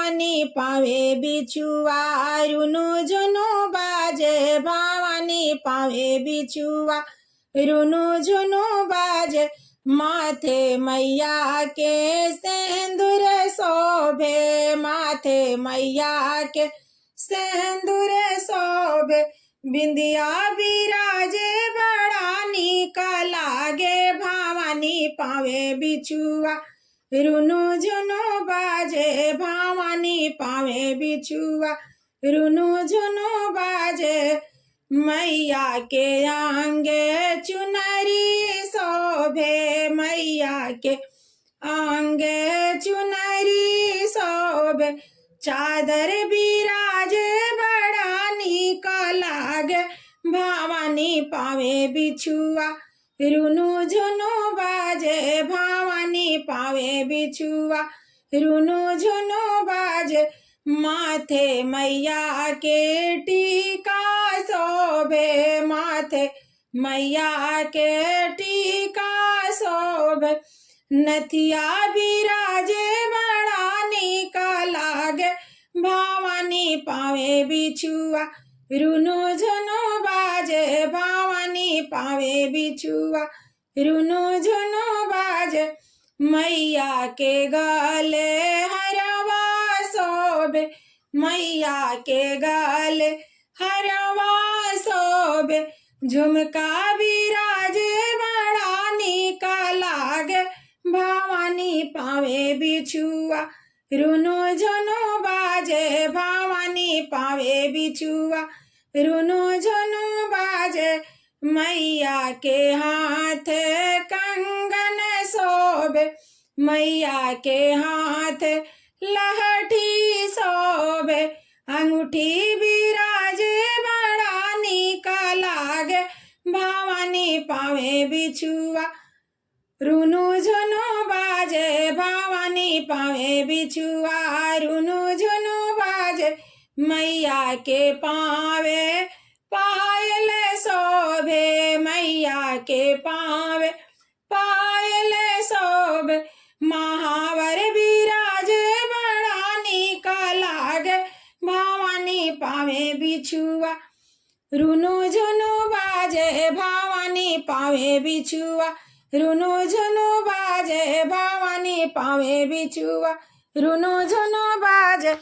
भावानी पावे बिछुआ, रुनु झुनु बाजे भावानी पावे बिछुआ, रुनु झुनु बाजे। माथे मैया के सिंदूर शोभे, माथे मैया के सिंदूर शोभे, बिंदिया बिराजे बड़ा नीक लागे भावानी पावे बिछुआ, रुनु झुनु बाजे भावानी पावे बिछुआ, रुनु झुनु बाजे। मैया के आंगे चुनरी शोभे, मैया के आंगे चुनरी शोभे, चादर बिराजे बड़ा नीक लागे भावानी पावे बिछुआ, रुनु झुनु बाजे भावानी पावे बिछुआ, रुनु झुनु बाजे। माथे मैया के टीका शोभे, माथे मैया के टीका शोभे, नथिया बिराजे बड़ा नीक लागे भावानी पावे बिछुआ, रुनु झुनु बाजे भावानी पावे बिछुआ, रुनु झुनु बाजे। मैया के गले हरवा शोभे, मैया के गले हरवा शोभे, झुमका बिराजे बड़ा नीक लागे भावानी पावे बिछुआ, रुनु झुनु बाजे भावानी पावे बिछुआ, रुनु झुनु बाजे। मैया के हाथ कंगन शोभे, मैया के हाथ लहठी शोभे, अंगूठी बिराजे बड़ा नीक लागे भावानी पावे बिछुआ, रुनु झुनु बाजे भावानी पावे बिछुआ, रुनु झुनु बाजे। मैया के पावे पायल शोभे, मैया के पावे पायल शोभे, महावर बिराजे बड़ा नीक लागे भावानी पावे बिछुआ, रुनु झुनु बाजे भावानी पावे बिछुआ, रुनु झुनु बाजे भावानी पावे बिछुआ, रुनु झुनु बाजे।